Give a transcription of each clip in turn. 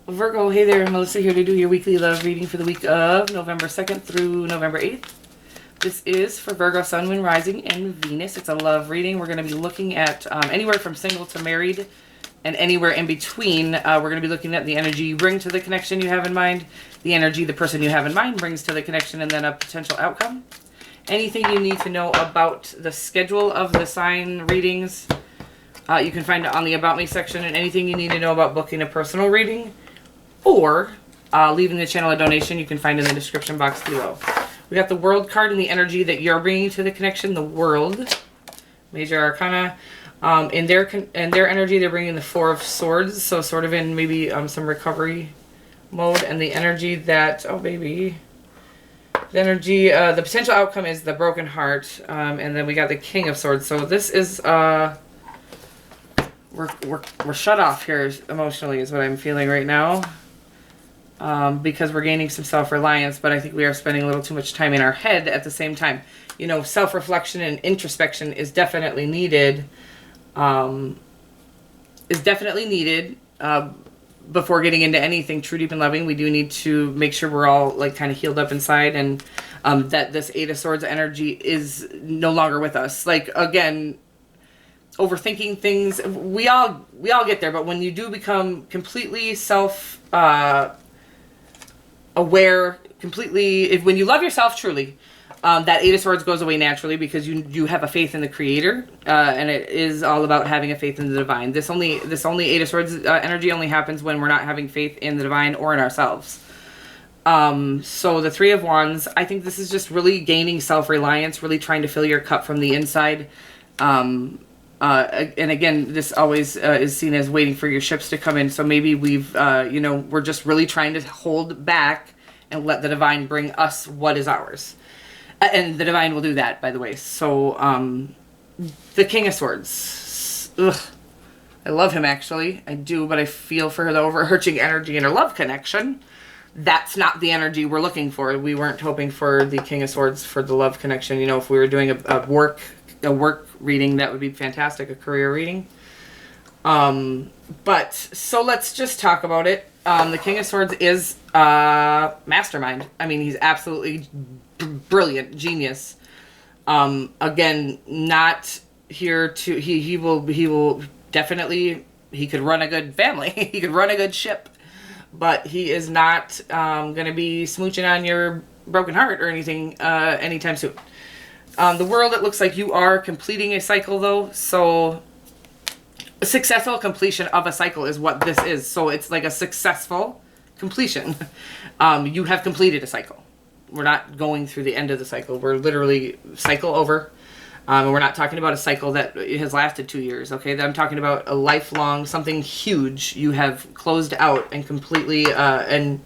Virgo, hey there, Melissa here to do your weekly love reading for the week of November 2nd through November 8th. This is for Virgo, Sun, Moon, Rising, and Venus. It's a love reading. We're going to be looking at anywhere from single to married and anywhere in between. We're going to be looking at the energy you bring to the connection you have in mind, the energy the person you have in mind brings to the connection, and then a potential outcome. Anything you need to know about the schedule of the sign readings, you can find it on the About Me section, and anything you need to know about booking a personal reading or leaving the channel a donation, you can find in the description box below. We got the World card and the energy that you're bringing to the connection. The World, Major Arcana. In their energy, they're bringing the Four of Swords, so sort of in maybe some recovery mode. And the energy that, oh baby, the energy, the potential outcome is the broken heart. And then we got the King of Swords. So this is we're shut off here emotionally, is what I'm feeling right now. Because we're gaining some self-reliance, but I think we are spending a little too much time in our head at the same time. You know, self-reflection and introspection is definitely needed. Before getting into anything true, deep, and loving. We do need to make sure we're all like kind of healed up inside, and that this Eight of Swords energy is no longer with us. Like, again, overthinking things, we all get there, but when you do become completely aware, completely, when you love yourself truly, that Eight of Swords goes away naturally because you have a faith in the Creator, and it is all about having a faith in the divine. This only Eight of Swords energy only happens when we're not having faith in the divine or in ourselves. So the Three of Wands, I think this is just really gaining self-reliance, really trying to fill your cup from the inside. And again, this always is seen as waiting for your ships to come in. So maybe we're just really trying to hold back and let the divine bring us what is ours. And the divine will do that, by the way. So, the King of Swords. Ugh. I love him, actually. I do, but I feel for the overarching energy in her love connection. That's not the energy we're looking for. We weren't hoping for the King of Swords for the love connection. You know, if we were doing a work reading, that would be fantastic, a career reading. But so let's just talk about it. The King of Swords is mastermind. I mean, he's absolutely brilliant, genius. Again, not here to, he will definitely, he could run a good family. He could run a good ship, but he is not going to be smooching on your broken heart or anything anytime soon. The World, it looks like you are completing a cycle, though. So a successful completion of a cycle is what this is. So it's like a successful completion. You have completed a cycle. We're not going through the end of the cycle. We're literally cycle over. And we're not talking about a cycle that has lasted 2 years, okay? I'm talking about a lifelong, something huge you have closed out and completely and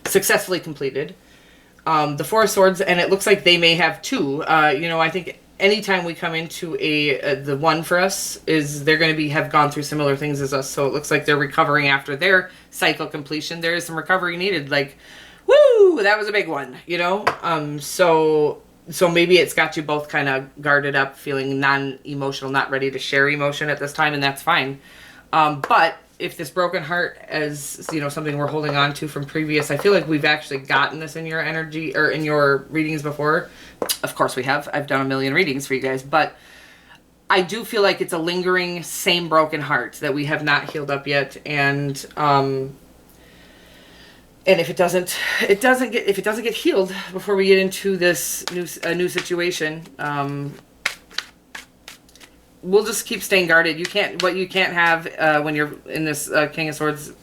successfully completed. The Four of Swords, and it looks like they may have two. I think anytime we come into the one for us is they're going to have gone through similar things as us. So it looks like they're recovering after their cycle completion. There is some recovery needed. Like, woo, that was a big one, you know? So maybe it's got you both kind of guarded up, feeling non-emotional, not ready to share emotion at this time, and that's fine. But if this broken heart is, something we're holding on to from previous, I feel like we've actually gotten this in your energy or in your readings before. Of course we have. I've done a million readings for you guys, but I do feel like it's a lingering same broken heart that we have not healed up yet. And if it doesn't get healed before we get into this new situation, we'll just keep staying guarded. What you can't have when you're in this King of Swords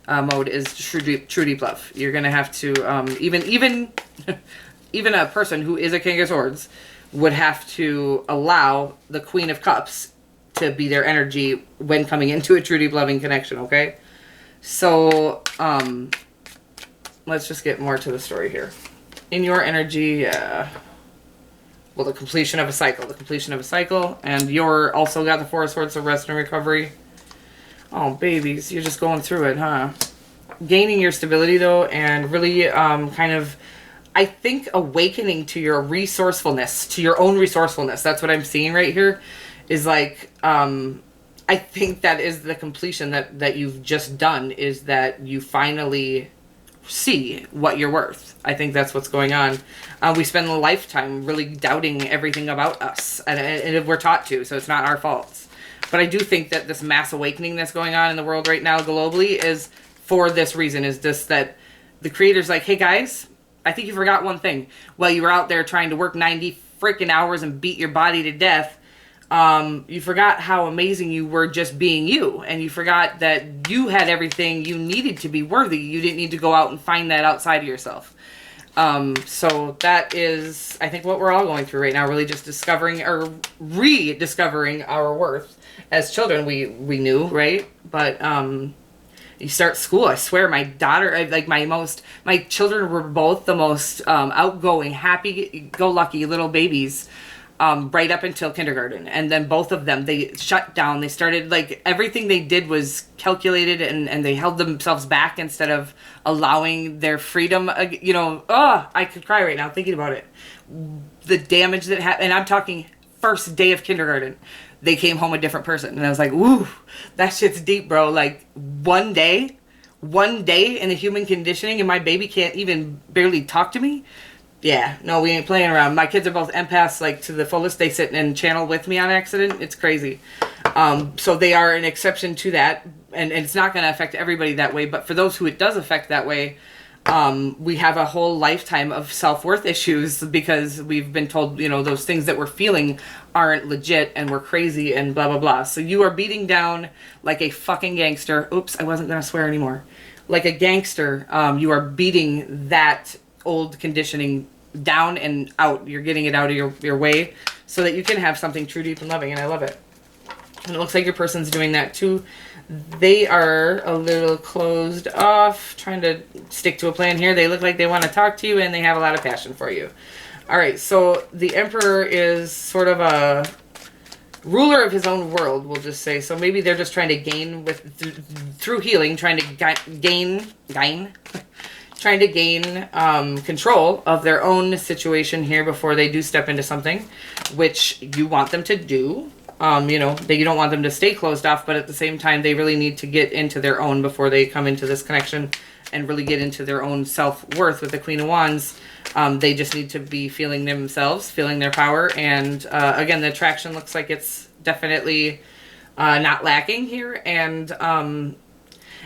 mode is true deep love. You're gonna have to even a person who is a King of Swords would have to allow the Queen of Cups to be their energy when coming into a true deep loving connection. Okay, so let's just get more to the story here. In your energy, well, the completion of a cycle, and you're also got the Four of Swords, so rest and recovery. Oh, babies, you're just going through it, huh? Gaining your stability, though, and really kind of, I think, awakening to your resourcefulness, to your own resourcefulness. That's what I'm seeing right here, is like I think that is the completion that you've just done, is that you finally see what you're worth. I think that's what's going on. We spend a lifetime really doubting everything about us, and we're taught to, so it's not our faults. But I do think that this mass awakening that's going on in the world right now globally is for this reason, is this, that the creator's like, hey guys, I think you forgot one thing. While you were out there trying to work 90 freaking hours and beat your body to death, you forgot how amazing you were just being you, and you forgot that you had everything you needed to be worthy. You didn't need to go out and find that outside of yourself. So that is, I think, what we're all going through right now, really just discovering or rediscovering our worth. As children, we knew, right? But you start school, I swear, my daughter, like my children were both the most outgoing, happy-go-lucky little babies, right up until kindergarten. And then both of them, they shut down. They started, like, everything they did was calculated, and they held themselves back instead of allowing their freedom. You know, I could cry right now thinking about it. The damage that happened, and I'm talking first day of kindergarten. They came home a different person. And I was like, woo, that shit's deep, bro. Like, one day in the human conditioning, and my baby can't even barely talk to me. Yeah, no, we ain't playing around. My kids are both empaths, like, to the fullest. They sit and channel with me on accident. It's crazy. So they are an exception to that. And it's not going to affect everybody that way. But for those who it does affect that way, we have a whole lifetime of self-worth issues, because we've been told, you know, those things that we're feeling aren't legit and we're crazy and blah, blah, blah. So you are beating down like a fucking gangster. Oops, I wasn't going to swear anymore. Like a gangster, you are beating that old conditioning down and out. You're getting it out of your way so that you can have something true, deep, and loving. And I love it. And it looks like your person's doing that too. They are a little closed off, trying to stick to a plan here. They look like they want to talk to you, and they have a lot of passion for you. All right, so the Emperor is sort of a ruler of his own world, we'll just say. So maybe they're just trying to gain through healing, trying to gain control of their own situation here before they do step into something, which you want them to do. You know, you don't want them to stay closed off, but at the same time, they really need to get into their own before they come into this connection and really get into their own self-worth. With the Queen of Wands, they just need to be feeling themselves, feeling their power. And again, the attraction looks like it's definitely not lacking here. And I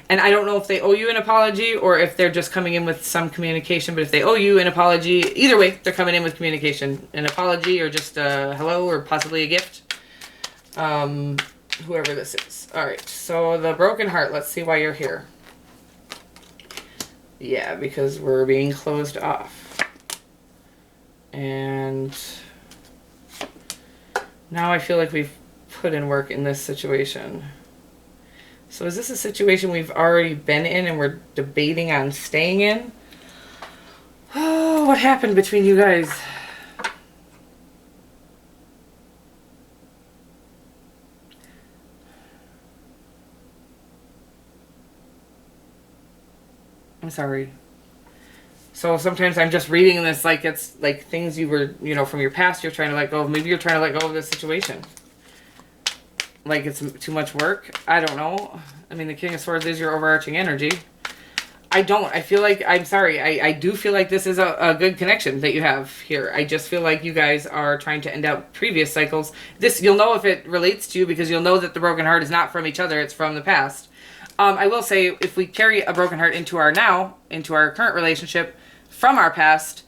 don't know if they owe you an apology or if they're just coming in with some communication. But if they owe you an apology, either way, they're coming in with communication. An apology or just a hello or possibly a gift. Whoever this is. All right, so the broken heart, let's see why you're here. Yeah, because we're being closed off. And now I feel like we've put in work in this situation. So is this a situation we've already been in and we're debating on staying in? Oh, what happened between you guys? I'm sorry. So sometimes I'm just reading this like it's like things you were, you know, from your past you're trying to let go of. Maybe you're trying to let go of this situation. Like it's too much work. I don't know. I mean, the King of Swords is your overarching energy. I don't. I feel like, I'm sorry. I do feel like this is a good connection that you have here. I just feel like you guys are trying to end out previous cycles. This, you'll know if it relates to you because you'll know that the broken heart is not from each other. It's from the past. I will say, if we carry a broken heart into our current relationship from our past,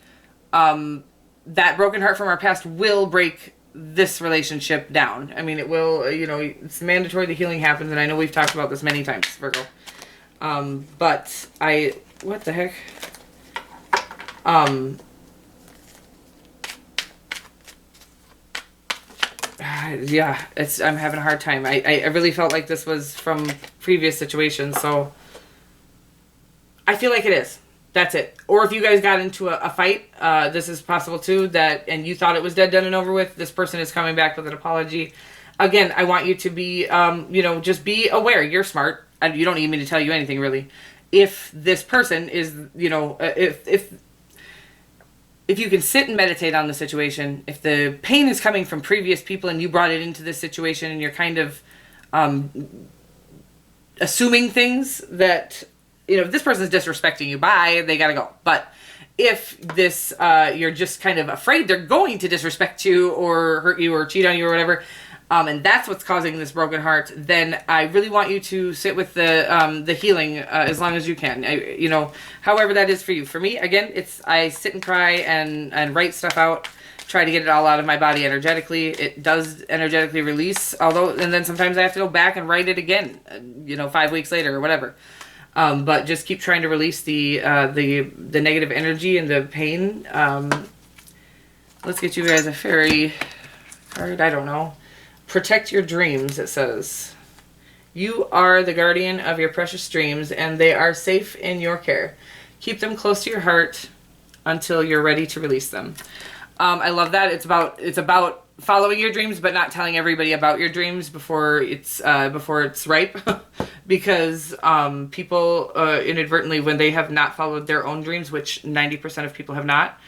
that broken heart from our past will break this relationship down. I mean, it will, you know, it's mandatory the healing happens, and I know we've talked about this many times, Virgo. But what the heck? Yeah, I'm having a hard time. I really felt like this was from previous situations, so I feel like it is. That's it. Or if you guys got into a fight, this is possible too, and you thought it was dead, done, and over with, this person is coming back with an apology. Again, I want you to be, you know, just be aware. You're smart. You don't need me to tell you anything, really. If this person is, you know, if you can sit and meditate on the situation, if the pain is coming from previous people and you brought it into this situation and you're kind of assuming things that, you know, if this person's disrespecting you, bye, they gotta go. But if this, you're just kind of afraid they're going to disrespect you or hurt you or cheat on you or whatever, and that's what's causing this broken heart, then I really want you to sit with the healing as long as you can. You know, however that is for you. For me, again, I sit and cry and write stuff out, try to get it all out of my body energetically. It does energetically release, and then sometimes I have to go back and write it again, you know, 5 weeks later or whatever. But just keep trying to release the negative energy and the pain. Let's get you guys a fairy card. I don't know. Protect your dreams, it says. You are the guardian of your precious dreams, and they are safe in your care. Keep them close to your heart until you're ready to release them. I love that. It's about following your dreams, but not telling everybody about your dreams before it's ripe. Because people inadvertently, when they have not followed their own dreams, which 90% of people have not,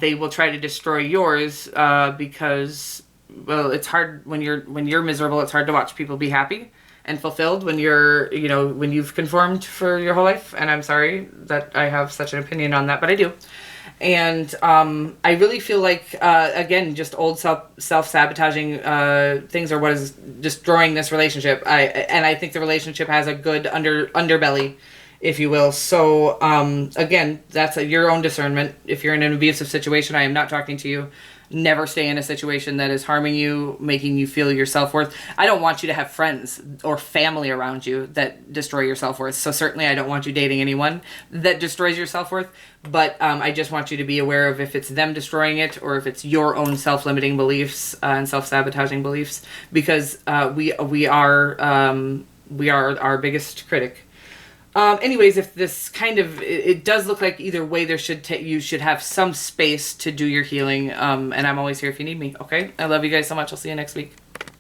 they will try to destroy yours because, well, it's hard when you're miserable. It's hard to watch people be happy and fulfilled when when you've conformed for your whole life. And I'm sorry that I have such an opinion on that, but I do. And I really feel like, again, just old self-sabotaging things are what is destroying this relationship. I think the relationship has a good underbelly, if you will. So, again, that's your own discernment. If you're in an abusive situation, I am not talking to you. Never stay in a situation that is harming you, making you feel your self-worth. I don't want you to have friends or family around you that destroy your self-worth. So certainly I don't want you dating anyone that destroys your self-worth. But I just want you to be aware of if it's them destroying it or if it's your own self-limiting beliefs and self-sabotaging beliefs. Because we are our biggest critic. Anyways, if this it does look like either way you should have some space to do your healing. And I'm always here if you need me. Okay. I love you guys so much. I'll see you next week.